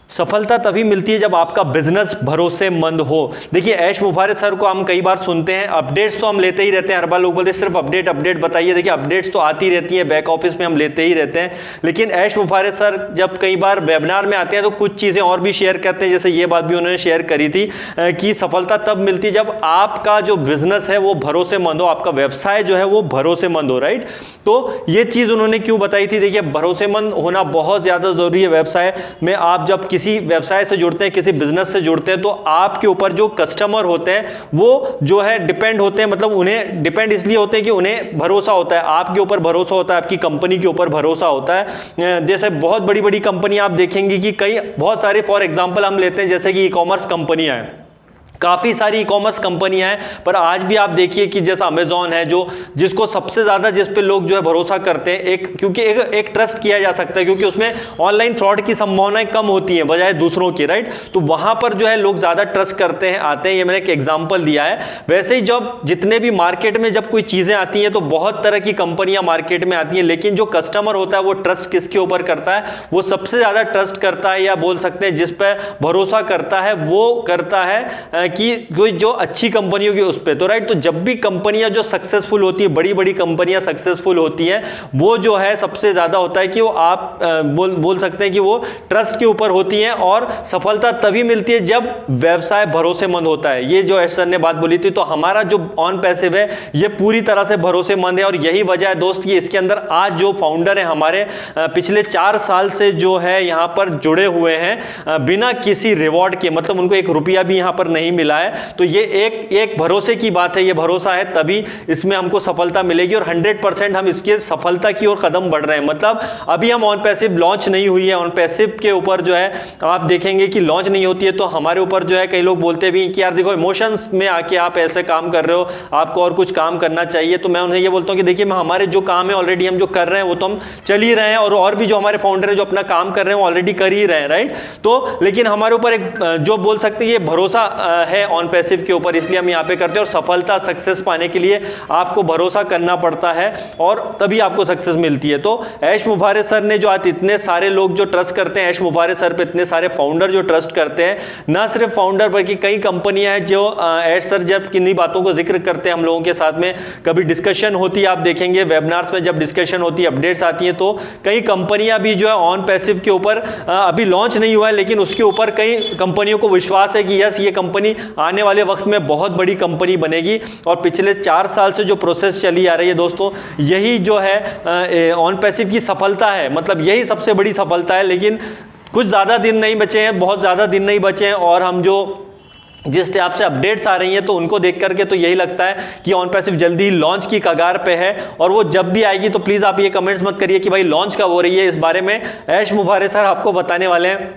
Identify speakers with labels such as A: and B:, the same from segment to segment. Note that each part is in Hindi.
A: सफलता तभी मिलती है जब आपका बिजनेस भरोसेमंद हो। देखिए ऐश मुबारक सर को हम कई बार सुनते हैं, अपडेट्स तो हम लेते ही रहते हैं, हर बार लोग बोलते हैं सिर्फ अपडेट अपडेट बताइए। देखिए अपडेट्स तो आती रहती हैं, बैक ऑफिस में हम लेते ही रहते हैं, लेकिन ऐश मुबारक सर जब कई बार वेबिनार में आते हैं तो कुछ चीज़ें और भी शेयर करते हैं, जैसे ये बात भी उन्होंने शेयर करी थी कि सफलता तब मिलती है जब आपका जो बिजनेस है वो भरोसेमंद हो, आपका व्यवसाय जो है वो भरोसेमंद हो, राइट। तो ये चीज़ उन्होंने क्यों बताई थी? देखिए भरोसेमंद होना बहुत ज़्यादा ज़रूरी है व्यवसाय में। आप जब किसी व्यवसाय से जुड़ते हैं, किसी बिजनेस से जुड़ते हैं, तो आपके ऊपर जो कस्टमर होते हैं वो जो है डिपेंड होते हैं, मतलब उन्हें डिपेंड इसलिए होते हैं कि उन्हें भरोसा होता है, आपके ऊपर भरोसा होता है, आपकी कंपनी के ऊपर भरोसा होता है। जैसे बहुत बड़ी बड़ी कंपनी आप देखेंगे कि कई बहुत सारे, फॉर एग्जांपल हम लेते हैं जैसे कि ई कॉमर्स कंपनियां हैं, काफ़ी सारी ई कॉमर्स कंपनियां हैं, पर आज भी आप देखिए कि जैसा अमेजॉन है जो जिसको सबसे ज़्यादा, जिस पे लोग जो है भरोसा करते हैं, क्योंकि एक ट्रस्ट किया जा सकता है, क्योंकि उसमें ऑनलाइन फ्रॉड की संभावनाएं कम होती हैं बजाय दूसरों की, राइट। तो वहां पर जो है लोग ज़्यादा ट्रस्ट करते हैं, आते हैं। ये मैंने एक एग्जाम्पल दिया है। वैसे ही जब जितने भी मार्केट में जब कोई चीज़ें आती हैं तो बहुत तरह की कंपनियां मार्केट में आती हैं, लेकिन जो कस्टमर होता है वो ट्रस्ट किसके ऊपर करता है? वो सबसे ज़्यादा ट्रस्ट करता है, या बोल सकते हैं जिस पर भरोसा करता है, वो करता है कि कोई जो अच्छी कंपनी होगी उस पे, तो राइट। तो जब भी कंपनियां जो सक्सेसफुल होती है, बड़ी बड़ी कंपनियां सक्सेसफुल होती हैं, वो जो है सबसे ज्यादा होता है कि वो आप बोल सकते हैं कि वो ट्रस्ट के ऊपर होती हैं। और सफलता तभी मिलती है जब व्यवसाय भरोसेमंद होता है। ये जो सर ने बात बोली थी, तो हमारा जो ऑन पैसिव है ये पूरी तरह से भरोसेमंद है। और यही वजह है दोस्त कि इसके अंदर आज जो फाउंडर है हमारे, पिछले 4 साल से जो है यहां पर जुड़े हुए हैं बिना किसी रिवॉर्ड के, मतलब उनको 1 रुपया भी यहां पर नहीं मिला है। तो ये एक भरोसे की बात है, ये भरोसा है तभी इसमें हमको सफलता मिलेगी। और 100% हम इसके सफलता की ओर कदम बढ़ रहे हैं। मतलब अभी हम ऑन पैसिव लॉन्च नहीं हुई है, ऑन पैसिव के ऊपर जो है आप देखेंगे कि लॉन्च नहीं होती है, तो हमारे ऊपर जो है कई लोग बोलते भी कि यार देखो इमोशंस में आके आप ऐसे काम कर रहे हो, आपको और कुछ काम करना चाहिए। तो मैं उन्हें ये बोलता हूं कि देखिए हमारे जो काम है ऑलरेडी हम जो कर रहे हैं वो तो हम चल ही रहे हैं, और भी जो हमारे फाउंडर है जो अपना काम कर रहे हैं वो ऑलरेडी कर ही रहे हैं, राइट। तो लेकिन हमारे ऊपर एक जो बोल सकते हैं ये भरोसा है ऑन पैसिव के ऊपर, इसलिए हम यहाँ पे करते हैं। और सफलता सक्सेस पाने के लिए आपको भरोसा करना पड़ता है और तभी आपको सक्सेस मिलती है। तो ऐश मुबारक सर ने जो आज इतने सारे लोग जो ट्रस्ट करते हैं ऐश मुबारक सर पे, इतने सारे फाउंडर जो ट्रस्ट करते हैं, ना सिर्फ फाउंडर बल्कि कई कंपनियां हैं जो ऐश सर जब किन्हीं बातों को जिक्र करते हैं हम लोगों के साथ में, कभी डिस्कशन होती है, आप देखेंगे वेबिनार्स में जब डिस्कशन होती है, अपडेट्स आती है, तो कई कंपनियां भी जो है ऑन पैसिव के ऊपर अभी लॉन्च नहीं हुआ है, लेकिन उसके ऊपर कई कंपनियों को विश्वास है कि यस ये कंपनी आने वाले वक्त में बहुत बड़ी कंपनी बनेगी। और पिछले 4 साल से जो प्रोसेस चली आ रही है दोस्तों, यही जो है ऑन पैसिव की सफलता है, मतलब यही सबसे बड़ी सफलता है। लेकिन कुछ ज़्यादा दिन नहीं बचे हैं, बहुत ज़्यादा दिन नहीं बचे हैं, और हम जो जिस टाइप से अपडेट्स आ रही हैं तो उनको देख करके तो यही लगता है कि ऑन पैसिव जल्दी ही लॉन्च की कगार पे है। और वो जब भी आएगी तो प्लीज़ आप ये कमेंट्स मत करिए कि भाई लॉन्च कब हो रही है, इस बारे में ऐश मुबारक सर आपको बताने वाले हैं।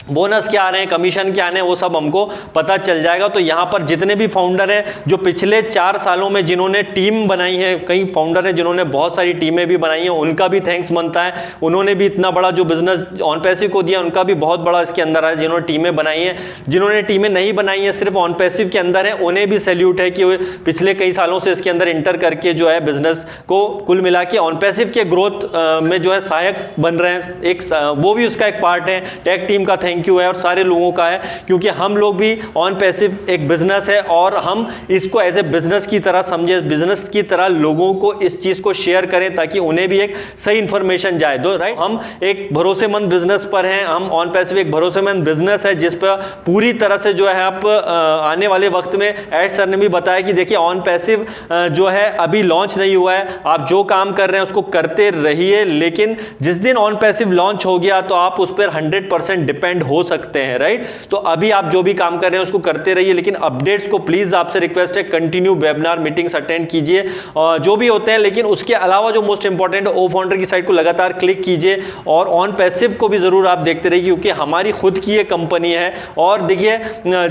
A: बोनस क्या आ रहे हैं, कमीशन क्या आने हैं, वो सब हमको पता चल जाएगा। तो यहाँ पर जितने भी फाउंडर हैं जो पिछले 4 सालों में जिन्होंने टीम बनाई है, कई फाउंडर हैं जिन्होंने बहुत सारी टीमें भी बनाई हैं, उनका भी थैंक्स बनता है। उन्होंने भी इतना बड़ा जो बिजनेस ऑन पैसिव को दिया, उनका भी बहुत बड़ा इसके अंदर है। जिन्होंने टीमें बनाई हैं, जिन्होंने टीमें नहीं बनाई हैं, सिर्फ ऑन पैसिव के अंदर है, उन्हें भी सैल्यूट है कि पिछले कई सालों से इसके अंदर इंटर करके जो है बिजनेस को कुल मिला के ऑन पैसिव के ग्रोथ में जो है सहायक बन रहे हैं। एक वो भी उसका एक पार्ट है। टेक टीम का थैंक यू है और सारे लोगों का है, क्योंकि हम लोग भी ऑन पैसिव एक बिजनेस है और हम इसको एज ए बिजनेस की तरह समझे, बिजनेस की तरह लोगों को इस चीज को शेयर करें ताकि उन्हें भी एक सही इंफॉर्मेशन जाए। दो राइट, हम एक भरोसेमंद बिजनेस पर हैं, हम ऑन पैसिव एक भरोसेमंद बिजनेस है जिस पर पूरी तरह से जो है आप आने वाले वक्त में ऐश सर ने भी बताया कि देखिए ऑन पैसिव जो है अभी लॉन्च नहीं हुआ है, आप जो काम कर रहे हैं उसको करते रहिए, लेकिन जिस दिन ऑन पैसिव लॉन्च हो गया तो आप उस पर 100% डिपेंड हो सकते हैं, राइट। तो अभी आप जो भी काम कर रहे हैं उसको करते रहिए, लेकिन अपडेट्स को प्लीज आपसे रिक्वेस्ट है कंटिन्यू वेबिनार मीटिंग्स अटेंड कीजिए जो भी होते हैं, लेकिन उसके अलावा जो मोस्ट इंपॉर्टेंट ओ फाउंडर की साइट को लगातार क्लिक कीजिए और ऑन पैसिव को भी जरूर आप देखते रहिए, क्योंकि हमारी खुद की ये कंपनी है। और देखिए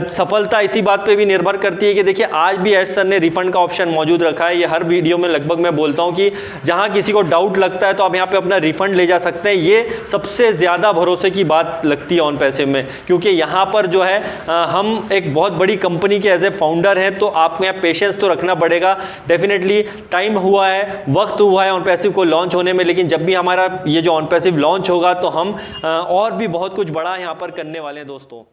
A: सफलता इसी बात पे भी निर्भर करती है कि देखिए आज भी ऐश सर ने रिफंड का ऑप्शन मौजूद रखा है। ये हर वीडियो में लगभग मैं बोलता हूं कि जहां किसी को डाउट लगता है तो आप यहां पे अपना रिफंड ले जा सकते हैं। ये सबसे ज्यादा भरोसे की बात लगती है ऑन पैसिव में, क्योंकि यहाँ पर जो है हम एक बहुत बड़ी कंपनी के एज ए फाउंडर हैं, तो आपको यहाँ पेशेंस तो रखना पड़ेगा। डेफिनेटली टाइम हुआ है, वक्त हुआ है ऑन पैसिव को लॉन्च होने में, लेकिन जब भी हमारा ये जो ऑन पैसिव लॉन्च होगा तो हम और भी बहुत कुछ बड़ा यहाँ पर करने वाले हैं दोस्तों।